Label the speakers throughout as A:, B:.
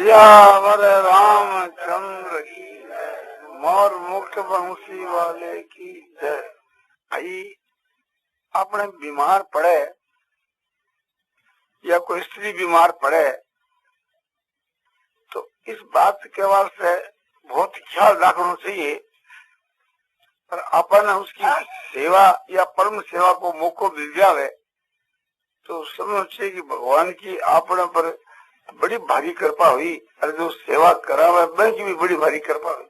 A: सियावर रामचंद्र की मोर मुक्त बंसी वाले की जय। भाई अपने बीमार पड़े या कोई स्त्री बीमार पड़े तो इस बात के वास्ते बहुत ख्याल रखना चाहिए। पर अपन उसकी सेवा या परम सेवा को मौको मिल जावे तो समझ चाहिए कि भगवान की अपने पर बड़ी भारी कृपा हुई और जो सेवा करावे मैं की भी बड़ी भारी कृपा हुई।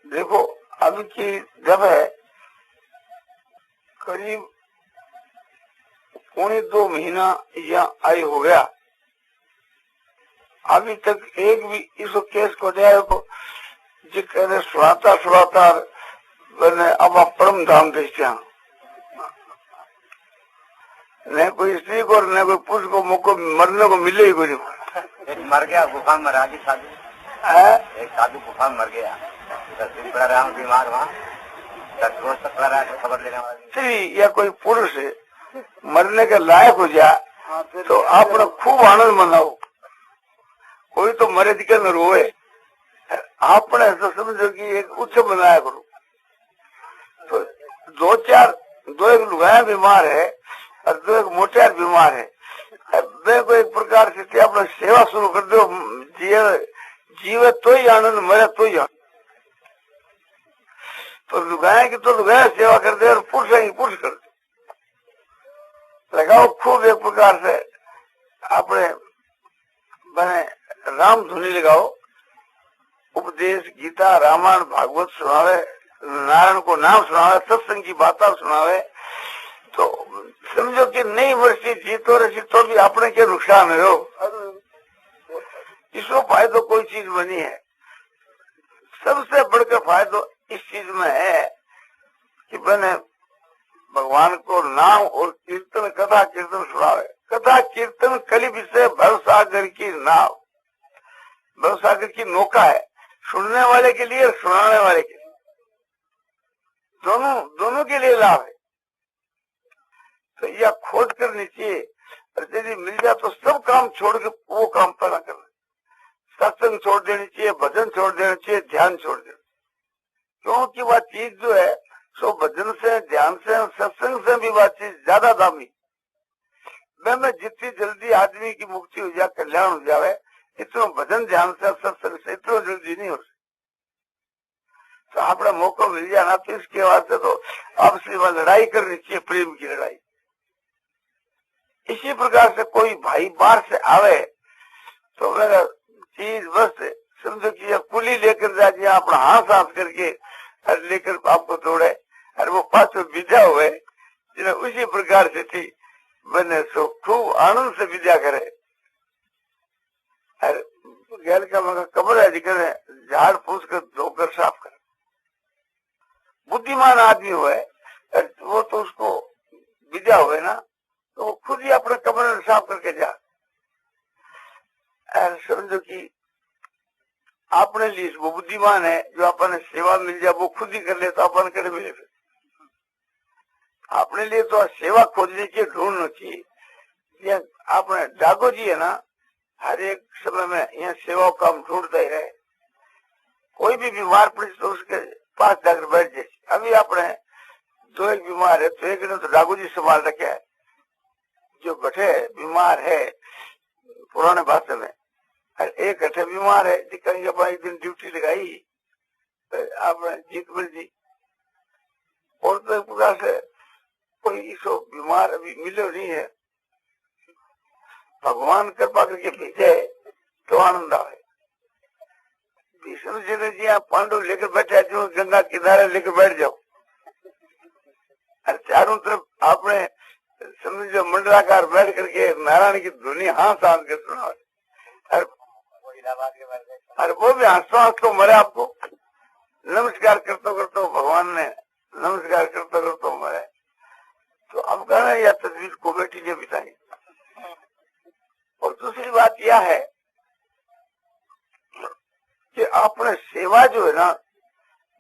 A: देखो अभी की जब है करीब 2.25 महीना या आई हो गया, अभी तक एक भी इस केस को जाए को जो कहने सुनाता मैंने अब आप परम धाम देखते न कोई स्त्री को न कोई पुरुष को मौको मरने को मिले ही कोई नहीं।
B: एक मर गया गुफा में राजी साधु, एक साधु गुफा में मर गया, 10 दिन पड़ा रहा बीमार वहाँ, 10 रोज तक पड़ा रहा खबर लेने वाला।
A: स्त्री या कोई पुरुष मरने के लायक हो जाए तो आप खूब आनंद मनाओ। कोई तो मरे दिक्कत न रोए, आपने ऐसा समझो कि एक उत्सव बनाया करो। तो दो एक लुगाया बीमार है और दो एक मोटियार बीमार है, मैं को एक प्रकार से अपना सेवा शुरू कर दो। जीवे तो ही आनंद, मरे तो ही आनंद। तो लुगाया की तो लुगाया सेवा कर दे और पुरुष की पुरुष कर दे। लगाओ खूब एक प्रकार से अपने बने राम धुनी लगाओ, उपदेश गीता रामायण भागवत सुनावे, नारायण को नाम सुनावे, सत्संग की बातें सुनावे। तो समझो कि नई वर्षी जीतो रही तो भी अपने के नुकसान है। इसको फायदो कोई चीज बनी है, सबसे बढ़कर फायदो इस चीज में है कि बने भगवान को नाम और कीर्तन कथा कीर्तन सुनावे। कथा कीर्तन कली विषय भवसागर की नाव, भवसागर की नौका है, सुनने वाले के लिए और सुनाने वाले के लिए, दोनों के लिए लाभ है। तो यह खोज करनी चाहिए और यदि मिल जाए तो सब काम छोड़ के वो काम पता करना। सत्संग छोड़ देनी चाहिए, भजन छोड़ देना चाहिए, ध्यान छोड़ देना, क्योंकि वह चीज जो है सो भजन से ध्यान से सत्संग से भी वह चीज ज्यादा दामी। मैं जितनी जल्दी आदमी की मुक्ति हो जाए, कल्याण हो जाए, इतना भजन ध्यान से सत्संग से इतना जल्दी नहीं हो सकती। तो अपना मौका मिल जाए ना तो इसके वास्ते तो आपसे लड़ाई करनी चाहिए, प्रेम की लड़ाई। इसी प्रकार से कोई भाई बाहर से आवे तो मेरा चीज बस समझो कि कुली लेकर जाके अपना हाथ हाथ करके लेकर आपको तोड़े और वो पास विद्या हुए, उसी प्रकार से थी बने सो खूब आनंद से विद्या करे। गैर का मगर कब्र है करे, झाड़ फूस कर धोकर साफ करे। बुद्धिमान आदमी हुए वो तो उसको विद्या हुए ना, तो वो खुद ही अपने कब्र साफ करके जा। समझो कि अपने लिए वो बुद्धिमान है, जो अपने सेवा मिल जाए वो खुद ही कर ले तो अपन कर मिले। अपने लिए तो सेवा खोजनी चाहिए, ढूंढना चाहिए। आपने जागो जी है ना, हर एक समय में यहाँ सेवा का काम ढूंढता ही रहे। कोई भी बीमार पड़े तो उसके पास जाकर बैठ जाए। अभी अपने दो एक बीमार है तो एक ने तो डागू जी संभाल रखे है, जो बैठे बीमार है पुराने भाषा में, एक अठे बीमार है कहीं एक दिन ड्यूटी लगाई आपने जीतमल जी। और तो एक प्रकार से कोई इसो बीमार अभी मिलो नहीं है, भगवान कृपा करके भेजे तो आनंद आवे। विष्णु जी ने जी आप पांडव लेकर बैठे जो गंगा किनारे लेकर बैठ जाओ, और चारों तरफ आपने समझो मंडलाकार बैठ करके नारायण की धुनी हाथ हाथ के सुना, और वो भी हंसो हंसो मरे आपको नमस्कार करते करते भगवान ने नमस्कार करते करते मरे। तो अब कहना यह तस्वीर कमेटी ने बिताई। और दूसरी बात यह है कि आपने सेवा जो है ना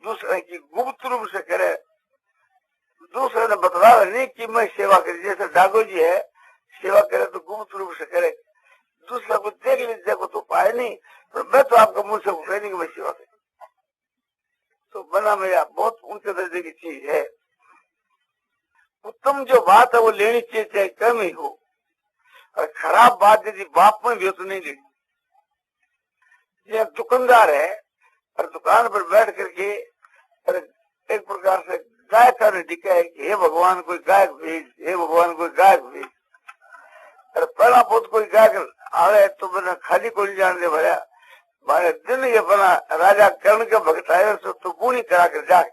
A: दूसरे की गुप्त रूप से करे, दूसरे ने बतलावे नहीं कि मैं सेवा करी। जैसे डागो जी है, सेवा करे तो गुप्त रूप से करे, दूसरा को देख लीजिए को तो पाए नहीं, पर मैं तो आपका मुंह से कह नहीं कि मैं सेवा करी। तो बना मेरा बहुत ऊंचे दर्जे की चीज है। उत्तम जो बात है वो लेनी चाहिए, चाहे कम ही हो। और खराब बात यदि बाप में भी हो तो नहीं लेनी। यह दुकानदार है और दुकान पर बैठ करके एक प्रकार से गाय का डिका है कि हे भगवान कोई गायक भेज, हे भगवान कोई गायक भेज। और पहला बहुत कोई गायक आवे तो मैंने खाली को नहीं जान दे भरा मारे दिन ये बना राजा कर्ण के भक्त आए तो पूरी करा कर जाए।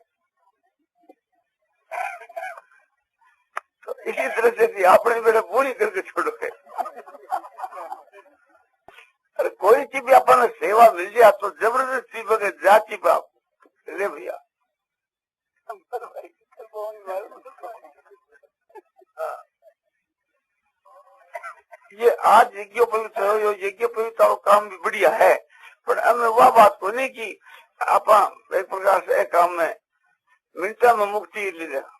A: तो इसी तरह से भी आपने मेरे पूरी करके छोड़ो है। अरे कोई चीज भी अपन सेवा मिल जाए तो जबरदस्ती बगैर जाति बाप ले भैया। ये आज यज्ञ पवित्र हो, यज्ञ पवित्र काम भी बढ़िया है, पर हमें वह बात को नहीं कि आप एक प्रकार से एक काम में मिनटा में मुक्ति ले लेना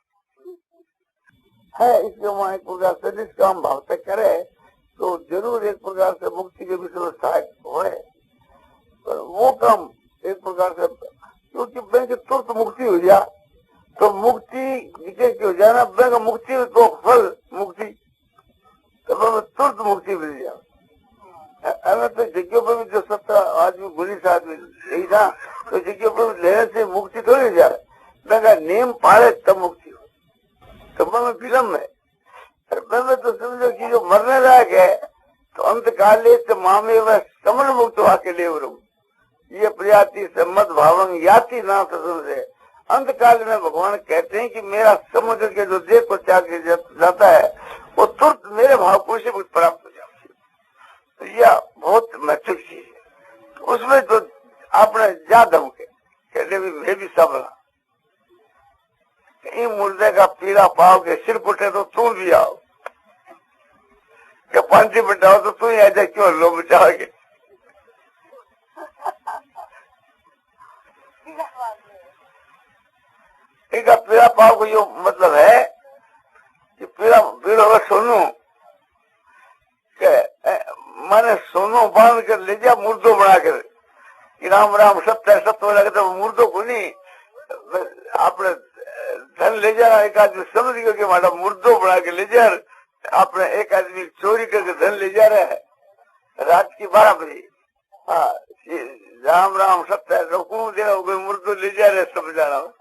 A: है। इसके वहाँ एक प्रकार से निष्काम भाव से करे तो जरूर एक प्रकार से मुक्ति के विषय में सहायक होए। पर वो काम एक प्रकार से क्योंकि बैंक तुरंत मुक्ति हो जाए तो मुक्ति विशेष हो जाए ना, बैंक मुक्ति तो फल मुक्ति तो तुरंत मुक्ति मिल जाए। हमें तो जगह पर भी जो 17 आदमी 19 आदमी यही था तो जगह पर लेने से मुक्ति थोड़ी जाए, बैंक नियम पाले तब मुक्ति हो। तो में विलम्ब है। मैं तो समझो कि जो मरने लायक है तो अंत काले तो मामे वह समन मुक्त वाके ले ये प्रयाति सम्मत भावंग याति ना समझे। अंत काल में भगवान कहते हैं कि मेरा समुद्र के जो देह को त्याग जाता है वो तुरंत मेरे भाव को से प्राप्त हो जाता है। तो यह बहुत महत्वपूर्ण चीज है। उसमें तो आपने जा दम के कहते भी मैं भी सबला कहीं मुर्दे का पीड़ा पाओ के सिर कुटे तो तू भी आओ, क्या पांची बटाओ तो तू ही आ जाए, क्यों लो बचाओगे। इनका पीड़ा पाव को यो मतलब है कि पीड़ा सोनू मैंने सोनू बांध कर ले जा मुर्दो बना कर कि राम राम सत्य सत्य लगे तो मुर्दो को नहीं आपने धन ले जाना। एक आदमी समझ गया कि हमारा मुर्दो बना के ले जा, आपने एक आदमी चोरी करके धन ले जा रहा है रात की 12 बजे। हाँ राम राम सत्य रोकू दे मुर्दो ले जा रहे समझा रहा हूँ।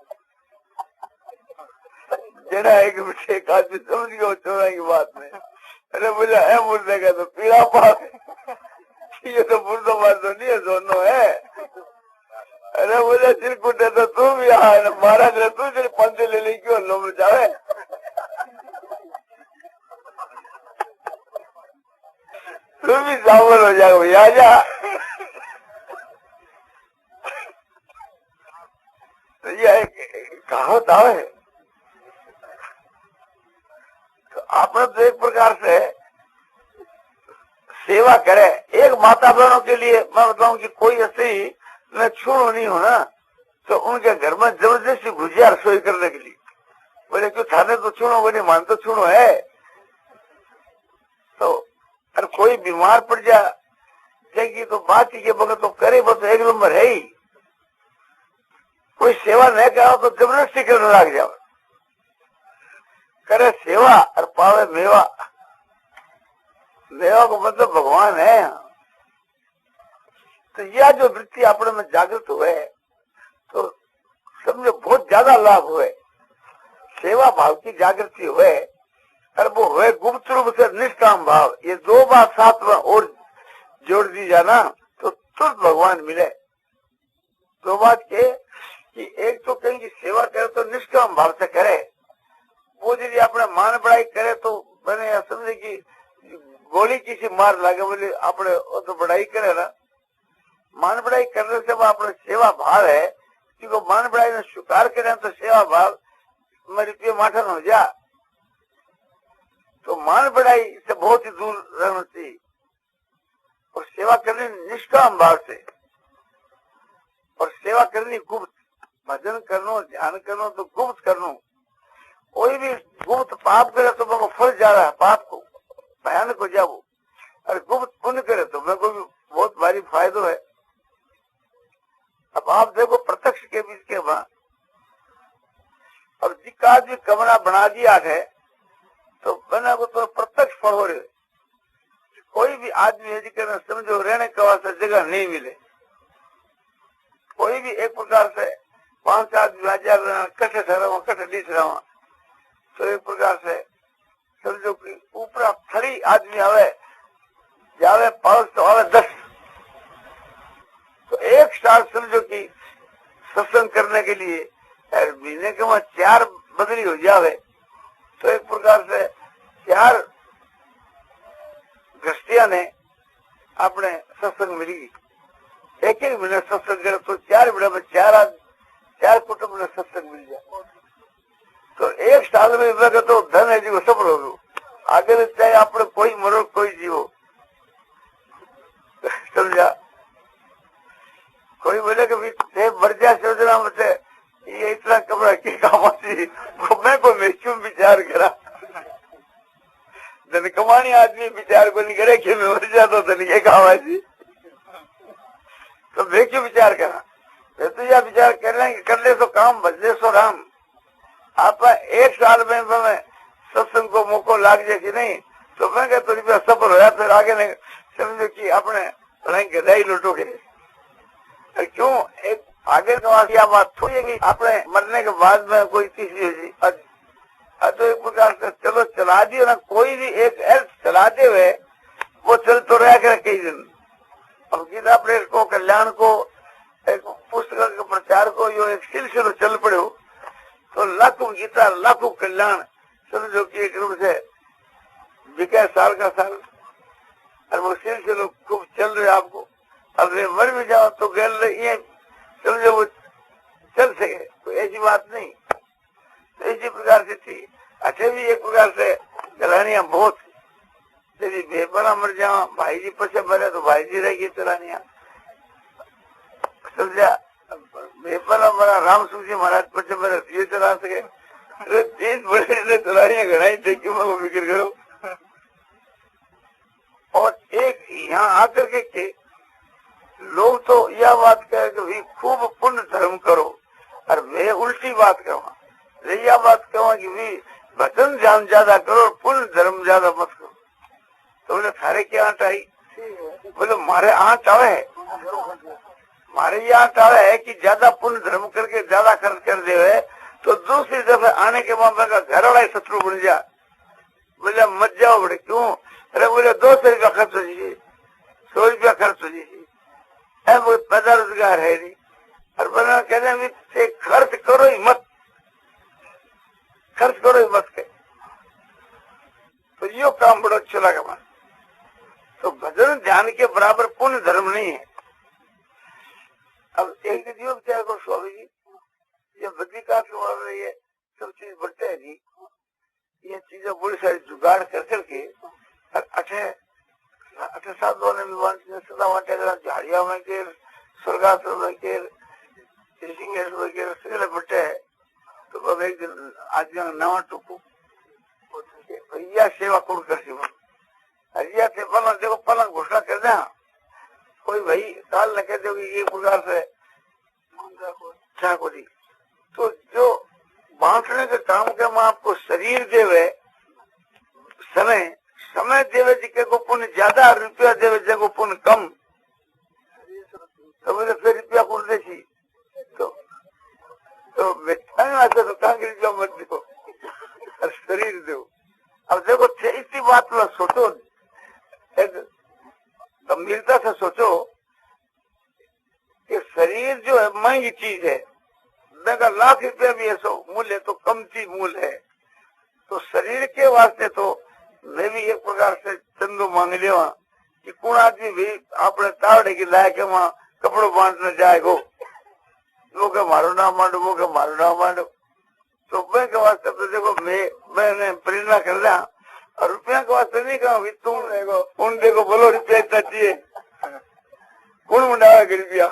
A: जना एक आदमी समझ गया चोरा की बात में। अरे बोला है मुर्दे का तो पीड़ा पास ये तो मुर्दो मार तो नहीं है, दोनों है। अरे बोले सिर कुटे तो तू भी महाराज तू सिर्फ पंचे ले ली क्यों लो जावे। तू भी सावल हो जाएगा भैया जा। तो यह कहावत आवे तो आपने तो एक प्रकार से सेवा करे। एक माता बहनों के लिए मैं बताऊं कि कोई ऐसे ही न छूणो नहीं हो ना तो उनके घर में जबरदस्ती घुसिया रसोई करने के लिए बोले क्यों थाने तो छूणो वो नहीं मान तो छूणो है। तो अगर कोई बीमार पड़ जाएगी तो बात ही के बगैर तो करे वो तो एक नंबर है ही। कोई सेवा नहीं करा तो जबरदस्ती करने लग जाओ, करे सेवा और पावे मेवा। मेवा को मतलब भगवान है। तो यह जो वृत्ति अपने में जागृत हुए तो समझो बहुत ज्यादा लाभ हुए। सेवा भाव की जागृति हुए और वो हुए गुप्त रूप से निष्काम भाव। ये दो बात साथ में और जोड़ दी जाना तो तुरंत भगवान मिले। दो बात के कि एक तो कहेंगे सेवा करे तो निष्काम भाव से करे, वो यदि अपने मान बढ़ाई करे तो मैंने समझे कि गोली किसी मार लगे बोले अपने तो बढ़ाई करे ना। मान बढ़ाई करने से वो अपने सेवा भाव है को मान बढ़ाई ने स्वीकार करें तो सेवा भाव में रुपये माठन हो जा। तो मान बढ़ाई से बहुत ही दूर रहना चाहिए और सेवा करनी निष्काम भाव से और सेवा करनी गुप्त। भजन करनो ध्यान करनो तो गुप्त करनो। कोई भी गुप्त पाप करे तो मेरे को फल जा रहा है, पाप को भयानक हो जाओ। और गुप्त पुण्य करे तो मेरे को भी बहुत भारी फायदा है। अब आप देखो प्रत्यक्ष के बीच के वहां अब जिसका आदमी कमरा बना दिया है तो बना को तो प्रत्यक्ष फल हो रहे। कोई भी आदमी है जिसके समझो रहने का वास्ते जगह नहीं मिले, कोई भी एक प्रकार से 5 आदमी हजार कट्ठे ठहरा कट्ठे नहीं ठहरा तो एक प्रकार से समझो कि ऊपर थड़ी आदमी आवे जावे 5 तो आवे 10 तो एक साल समझो कि सत्संग करने के लिए महीने के वहां 4 बदली हो जावे तो एक प्रकार से 4 गृहस्थियां ने अपने सत्संग मिलेगी। एक महीने सत्संग करे तो 4 महीने में 4 कुटुंब ने सत्संग मिल जाए तो एक साल में मैं तो धन है जी सफल हो आगे चाहे आप कोई मरो कोई जीवो। समझा? कोई बोले कि मर जा सोचना मुझे ये इतना कमरा की काम आती मैं को मैं क्यों विचार करा। धन कमानी आदमी विचार को नहीं करे कि मैं मर जाता धन के काम आती तो मैं क्यों विचार करा। मैं तो यह विचार कर ले तो काम बदले सो राम। आप एक साल में सत्संग को मौको लाग जाए कि नहीं तो मैं कहता रुपया सफल होया फिर आगे नहीं समझो कि अपने गदाई लुटोगे। क्यों एक आगे का बात थोड़ी है कि अपने मरने के बाद में कोई तीसरी हो तो एक प्रकार से चलो चला दियो ना कोई भी एक अर्थ चलाते हुए वो चल तो रहा करे कई दिन। अब गीता प्रेस को कल्याण को एक पुस्तक के प्रचार को यो एक सिलसिला चल पड़े हो तो लाखों गीता लाखों कल्याण समझो कि एक रूप से बिका साल का साल और वो सिलसिला खूब चल रहे आपको। अब वे मर भी जाओ तो गल ये समझो वो चल सके कोई ऐसी बात नहीं। तो इसी प्रकार से थी। अच्छा भी एक प्रकार से चलानिया बहुत यदि बेपना मर जाओ भाई जी पीछे मरे तो भाई जी रहेगी चलानिया। समझा? बेपना मरा राम सुख जी महाराज पीछे मरे ये चला सके तीन बड़े चलानिया घड़ाई थे क्यों मैं फिक्र करो। और एक यहाँ आकर के लोग तो यह बात कहे कि खूब पुण्य धर्म करो और मैं उल्टी बात कहूँ यह बात कहूँ कि भी भजन ध्यान ज्यादा करो पुण्य धर्म ज्यादा मत करो। तो बोले थारे क्या आंट आई? बोले मारे आंट आवे है मारे ये आंट आवे है कि ज्यादा पुण्य धर्म करके ज्यादा खर्च कर दे तो दूसरी दफे आने के बाद का घर वाला शत्रु बन जा। बोले मत जाओ बड़े क्यों? अरे बोले 200 रुपया खर्च हो जाइए 100 रुपया खर्च हो जाइए पैदा रोजगार है नहीं। और बना कहते खर्च करो ही मत खर्च करो ही मत के तो यो काम बड़ा अच्छा लगा मन। तो भजन ध्यान के बराबर पुण्य धर्म नहीं है। अब एक दिन विचार करो स्वामी जी ये बद्रिका रही है सब चीज बढ़ते है जी ये चीजें बड़ी सारी जुगाड़ कर करके अठे 7 सदा वाटे झाड़िया में के स्वर्गाश्रम में के ऋषिकेश में के सगले बटे है तो अब एक दिन आदमी नवा टुकू भैया सेवा कौन कर हरिया थे पलंग देखो पलंग घोषणा कर दे कोई भाई काल न कह दो ये प्रकार से ठाकुर जी तो जो बांटने के काम के मैं आपको शरीर देवे समय देवे जिके को पुण्य ज्यादा रुपया देवे जिको पुण्य कम तो मुझे फिर रुपया कौन दे तो तो कांग्रेस रुपया मत दो और शरीर दो। अब देखो इसी बात में सोचो एक गंभीरता से सोचो कि शरीर जो है महंगी चीज है। देखा लाख रुपया भी ऐसा मूल्य तो कम चीज मूल्य है तो शरीर के वास्ते तो मैं भी एक प्रकार से चंदू मांग लिया कि कौन आदमी भी अपने तावड़े की लायक वहाँ कपड़ों बांटने जाएगो वो के मारो ना मांडो, वो के मारो ना मांडो। तो बैंक के वास्ते तो देखो मैंने प्रेरणा कर रहा और रुपया के वास्ते नहीं कहा तुम देखो उन देखो बोलो रुपया इतना चाहिए, कौन मंडावा के रुपया।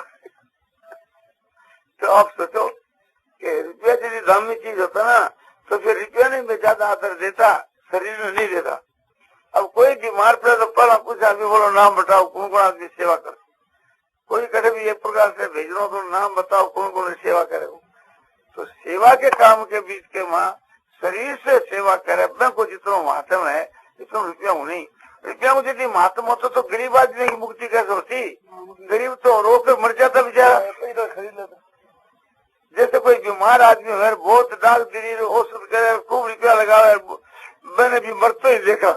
A: तो आप सोचो कि रुपया यदि दामी चीज होता ना तो फिर रुपया नहीं मैं ज्यादा आदर देता, शरीर में नहीं देता। अब कोई बीमार पड़े तो पहला कुछ आदमी बोलो नाम बताओ कौन कौन आदमी सेवा करे, कोई कटे भी एक प्रकार से भेजनो तो नाम बताओ कौन कौन सेवा करे। तो सेवा के काम के बीच के माँ शरीर से सेवा करे मैं को जितना महात्म है इतना रुपया हूँ नहीं। रुपया मुझे यदि महात्म होता तो गरीब आदमी की मुक्ति कैसे होती, गरीब तो रो के मर जाता बेचारा। खरीद लेता जैसे कोई बीमार आदमी है बहुत डाक दिली औषध करे खूब रुपया लगावे, मैंने भी मरते ही देखा।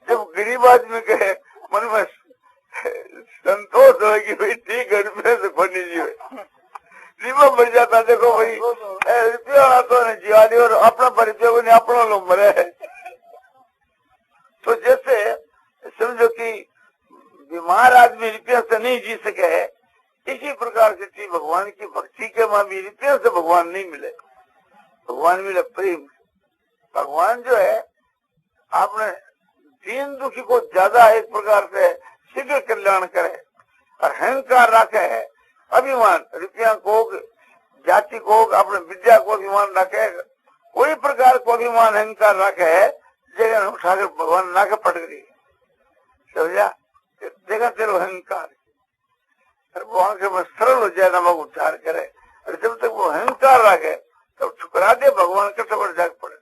A: जब गरीब आदमी के मन में संतोष हो कि भाई ठीक है रुपये से खोनी जी जीवन मर जाता। देखो भाई रुपया तो नहीं जीवानी और अपना परिचय को नहीं अपना लोग मरे। तो जैसे समझो कि बीमार आदमी रुपया से नहीं जी सके, इसी प्रकार से थी भगवान की भक्ति के मां भी रुपया से भगवान नहीं मिले, भगवान मिले प्रेम। भगवान जो है आपने दीन दुखी को ज्यादा एक प्रकार से शीघ्र कल्याण करे और अहंकार रखे है, अभिमान रुपया को जाति को अपने विद्या को अभिमान रखे, कोई प्रकार को अभिमान अहंकार रखे है जगह उठाकर भगवान ना के पटक दी समझा। देखा तेरे अहंकार भगवान के में सरल हो जाए नमक उच्चार करे और जब तक वो अहंकार रखे तब ठुकरा दे भगवान के सबर जाग पड़े।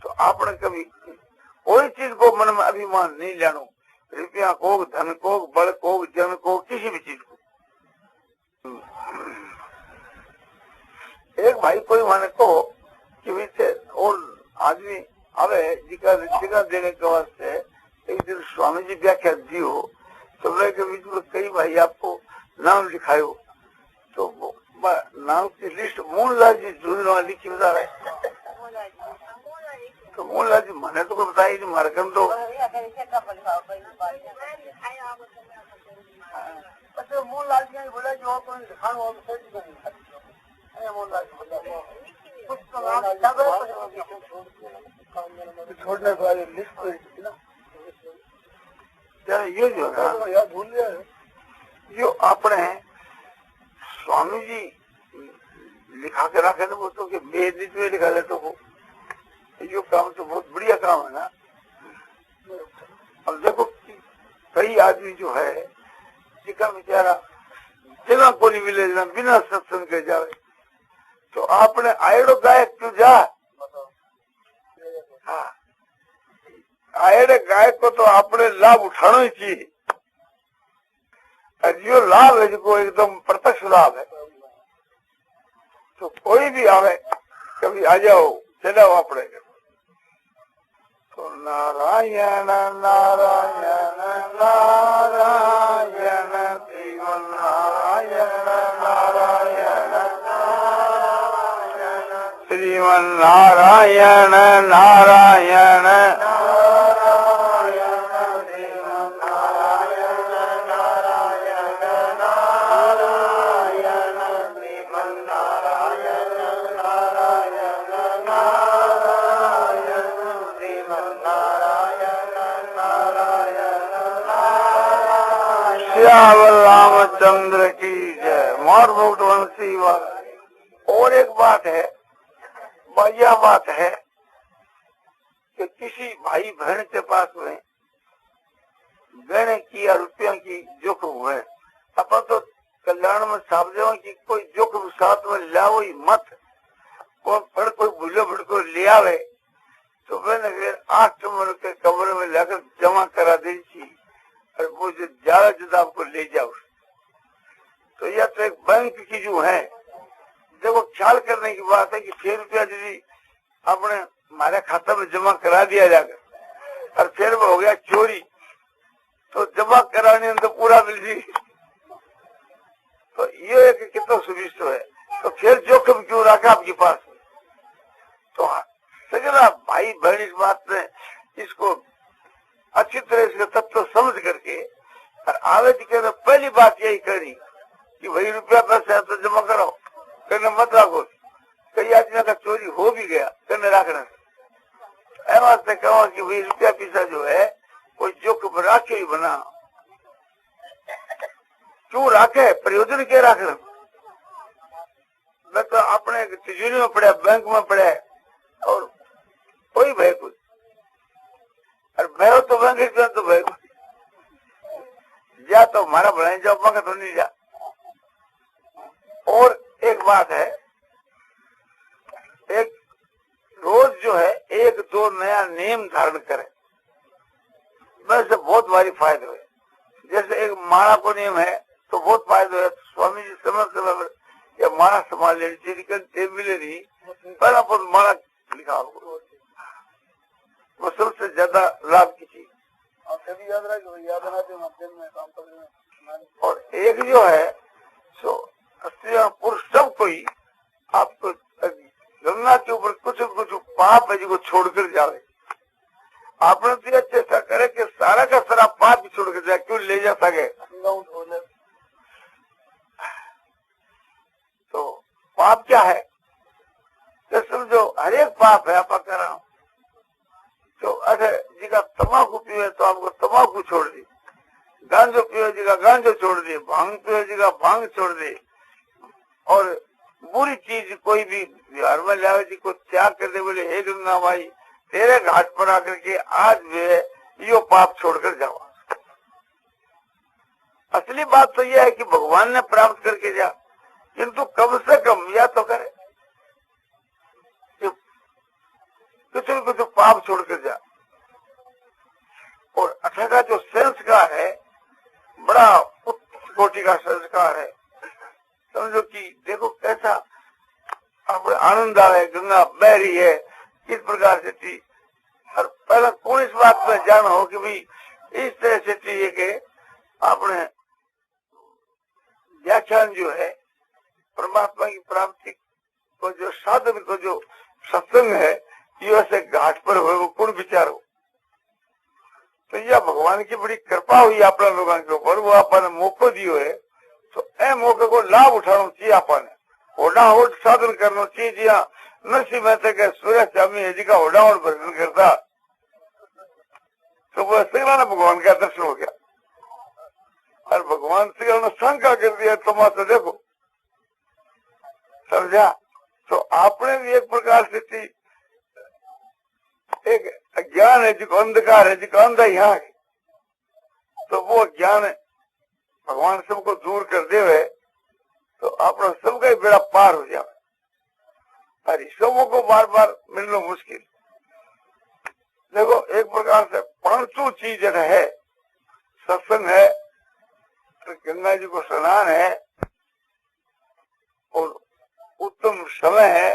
A: तो आपने कभी कोई चीज को मन में अभिमान नहीं लेनो, रुपया को धन को बल को जन को किसी भी चीज को। एक भाई कोई माने को कि बीच और आदमी आवे जिका देने के वास्ते एक दिन स्वामी जी व्याख्या दी हो तो के बीच में कई भाई आपको नाम लिखायो तो नाम की लिस्ट मूललाल जी जूना लिखी बता रहे। तो मूललाल जी मैंने तो बताई नहीं मारकम तो मूललाल जी बोला जो छोड़ने वाले लिस्ट ना ये जो है भूल गया जो अपने स्वामी जी लिखा के रखे थे वो तो वेद में लिखा ले तो वो यो काम तो बहुत बढ़िया काम है ना। अब देखो कई आदमी जो है जिसका बेचारा जगह को नहीं मिले बिना सत्संग के जावे तो आपने आयड़ो गायक क्यों जा। हाँ आयड़े गायक को तो आपने लाभ उठाना ही चाहिए और जो लाभ है जो एकदम प्रत्यक्ष लाभ है। तो कोई भी आवे कभी आ जाओ चलो आपने तो नारायण नारायण नारायण श्रीमन नारायण नारायण श्रीमन नारायण नारायण रामचंद्र की जय मोर वंशी वाला। और एक बात है बढ़िया बात है कि किसी भाई बहन के पास में गहने की या रुपया की जोखिम है अपन तो कल्याण में सावधान की कोई जोखिम साथ में लाओ ही मत। कोई भूलो भड़को ले आवे तो मैंने फिर 8 नंबर के कमरे में लाकर जमा करा दी थी और वो जो ज्यादा ज्यादा आपको ले जाओ। तो यह तो एक बैंक की जो है देखो ख्याल करने की बात है कि 6 रुपया यदि आपने हमारे खाता में जमा करा दिया जाकर और फिर वो हो गया चोरी तो जमा कराने तो पूरा मिल जी तो ये एक कितना सुविष्ट है। तो फिर जोखिम क्यों रखा आपके पास। तो सगला भाई बहन इस बात में इसको अच्छी तरह से तत्व समझ करके और आवे जी के पहली बात यही करी कि भाई रुपया पैसा है तो जमा कराओ, कहने मत रखो। कई आदमी का चोरी हो भी गया, कहने रखना ऐ वास्ते कहो कि भाई रुपया पैसा जो है कोई जोखिम राखे ही बना, क्यों राखे, प्रयोजन क्या रखना। मैं तो अपने तिजोरी में पड़ा, बैंक में पड़ा है और कोई भय कुछ, और भय तो बैंक तो भय कुछ जा तो हमारा बढ़ाई जाओ, मगर तो नहीं जा। और एक बात है, एक रोज जो है एक दो नया नियम धारण करे, वैसे बहुत भारी फायदे हुए। जैसे एक माला को नियम है तो बहुत फायदे हुए। स्वामी जी समय समय पर या माला संभाल लेनी चाहिए, मिले नहीं पहला बहुत माला लिखा, वो सबसे ज्यादा लाभ की चीज। याद और एक जो है सो स्त्री पुरुष सब कोई आपको गंगा के ऊपर कुछ कुछ पाप है जो छोड़कर जावे। आपने तो अच्छे ऐसा करे कि सारा का सारा पाप भी छोड़कर जाए, क्यों ले जा सके। तो पाप क्या है, तो समझो हर एक पाप है आप कर रहा हूं। तो अरे जी का तम्बाकू पिए तो आपको तम्बाकू छोड़ दी, गांजो पिए जी का गांजो छोड़ दी, भांग पिए जी का भांग छोड़ दी, और बुरी चीज कोई भी बिहार में लावे जी को त्याग कर दे, बोले हे गंगा माई तेरे घाट पर आकर के आज भी यो पाप छोड़कर जाओ। असली बात तो यह है कि भगवान ने प्राप्त करके जा, किंतु कम से कम या तो करे कुछ पाप छोड़कर जा। और अच्छा का जो संस्कार है बड़ा उच्च कोटि का संस्कार है। समझो कि देखो कैसा आपको आनंद आ रहा है, गंगा बह रही है किस प्रकार से थी। और पहला कौन इस बात में जाना हो कि भाई इस तरह से चाहिए कि आपने व्याख्यान जो है परमात्मा की प्राप्ति को जो साधन को जो सत्संग है ये वैसे घाट पर हो, वो कौन विचार हो। तो यह भगवान की बड़ी कृपा हुई अपने लोगों के ऊपर, वो आपने मौको दियो है तो ए मौके को लाभ उठाना चाहिए। आपने होडाहोड साधन करना चाहिए। जी हाँ, नरसिंह मेहता के सूर्य स्वामी जी का होडाहोड भजन करता तो वो श्री भगवान का दर्शन हो गया, और भगवान श्री ने शंका कर दिया तमाशा देखो, समझा। तो आपने भी एक प्रकार से थी, एक अज्ञान है जिसको अंधकार है, जिसको अंधा यहाँ है, तो वो ज्ञान भगवान सबको दूर कर देवे तो अपना सबका ही बेड़ा पार हो जाए। अरे सबों को बार बार मिलना मुश्किल। देखो एक प्रकार से पांचों चीज है, सत्संग है, तो गंगा जी को स्नान है, और उत्तम समय है,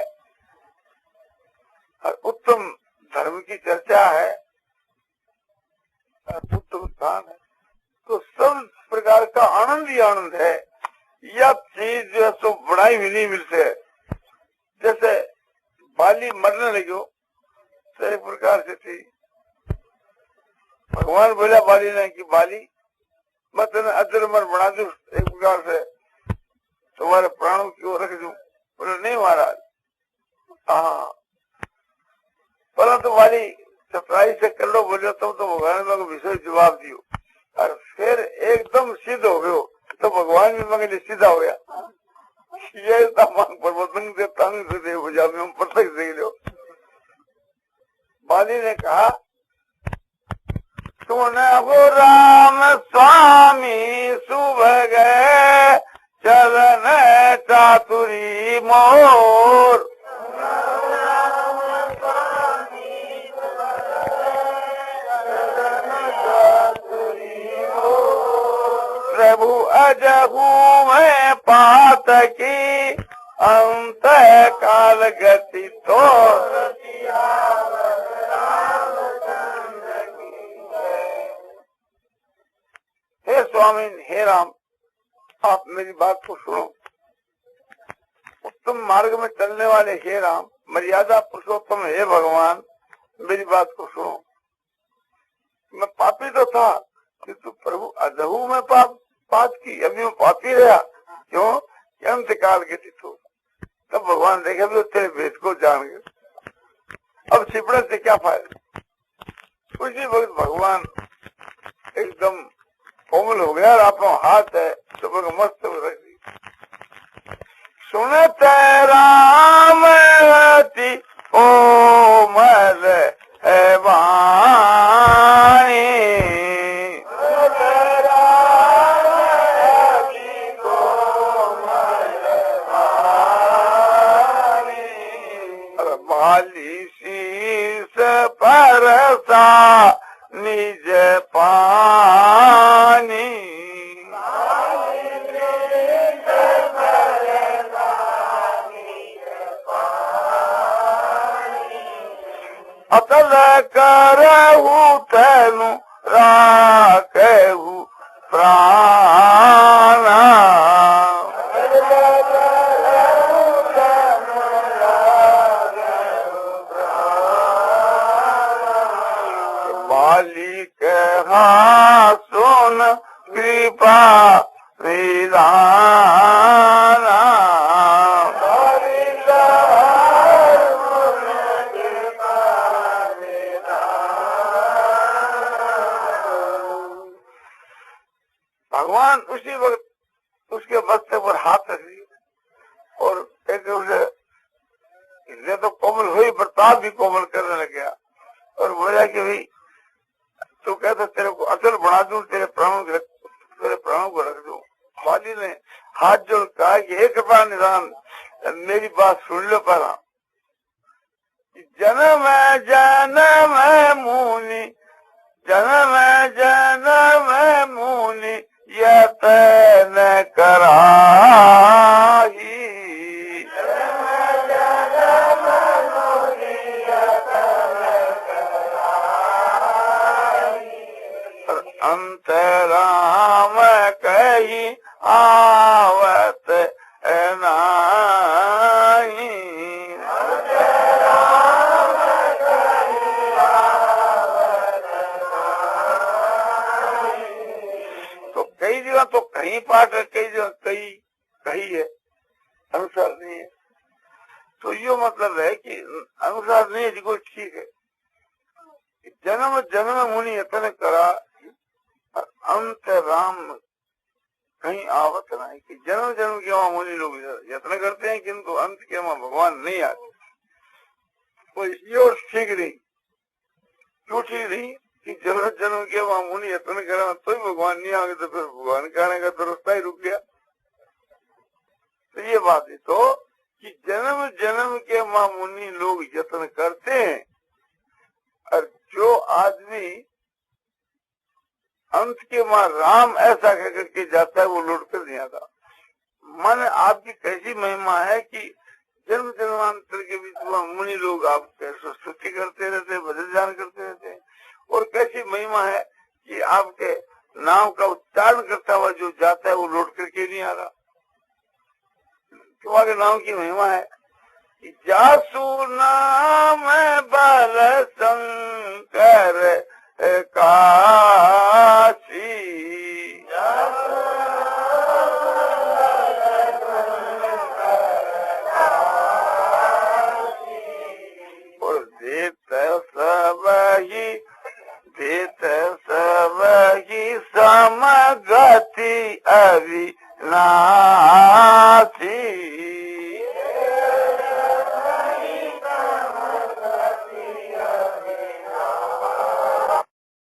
A: और उत्तम धर्म की चर्चा है, उत्तम स्थान है, तो सब प्रकार का आनंद ही आनंद है। यह चीज जो है सो बढ़ाई भी नहीं मिलते। जैसे बाली मरने लगे तो एक प्रकार से थी, भगवान बोला बाली ने कि बाली मैं तेने अजरमर बना दू, एक प्रकार से तुम्हारे प्राणों की ओर रख दू। बोले नहीं महाराज। हाँ पहला तो वाली सफाई से कर लो बोलो, तब तो भगवान ने विषय जवाब दियो, और फिर एकदम सिद्ध हो गयो तो भगवान भी मगे सीधा हो गया। ये मांग प्रबोधन से तंग से देव बुझा में हम प्रत्यक्ष देख लो। बाली ने कहा सुने हो राम स्वामी सुभग चरण चातुरी मोर, प्रभु अजहू में पात की अंत काल गति तो हे स्वामी हे राम आप मेरी बात को सुनो। उत्तम मार्ग में चलने वाले हे राम, मर्यादा पुरुषोत्तम हे भगवान मेरी बात को सुनो। मैं पापी तो था किंतु प्रभु अजहू में पाप की, अभी मैं पापी रहा क्यों? अंतकाल के थी तू। तब भगवान देखे भी तेरे भेद को जान गए, अब छिपड़े से क्या फायदा। उसी वक्त भगवान एकदम कोमल हो गया और आपको हाथ है सुबह को मस्त रख दी। सुनत राम अति कोमल है वाणी, भाली शीस परसा निज पानी, अतल करहु तनु राखहु प्राणा, बाली कहा सुन कृपा निधाना, भगवान उसी वक्त उसके बस्ते पर हाथ रख दिए और एक उसे तो कोमल हुई, बर्ताव भी कोमल करने लग गया और बोला कि भाई तू कहता तेरे को अचल बना दूं, तेरे प्राणों को रख दूं। वाली ने हाथ जोड़ कहा कि हे कृपा निधान, मेरी बात सुन लो पहला। जन्म जन्म मुनि, जन्म जन्म मुनि यतन कराही, अंतराम कही आवत नाही, तो कई जगह तो कहीं पाठ है, कई जगह कही है, अनुसार नहीं है। तो ये मतलब है कि अनुसार नहीं है जी, कोई ठीक है। जन्म जन्म मुनि यतन करा, अंत राम कहीं आवत नहीं, कि जन्म जन्म के वहां मुनि लोग यत्न करते हैं किंतु अंत के वहां भगवान नहीं आते। तो ये और ठीक नहीं, क्यों ठीक नहीं कि जन्म जन्म के वहां मुनि यत्न करा तो ही भगवान नहीं आ गए, तो फिर भगवान का आने का तो रास्ता ही रुक गया। तो ये बात है तो कि जन्म जन्म के वहां मुनि लोग यत्न करते हैं, और जो आदमी अंत के वहां राम ऐसा कह करके जाता है वो लौट कर नहीं आता। मन आपकी कैसी महिमा है कि जन्म जन्मांतर के बीच में मुनि लोग आपके स्तुति करते रहते हैं, भजन ध्यान करते रहते हैं, और कैसी महिमा है कि आपके नाम का उच्चारण करता हुआ जो जाता है वो लौट करके नहीं आ रहा। तुम्हारे नाम की महिमा है कि जासु नाम बल शंकर का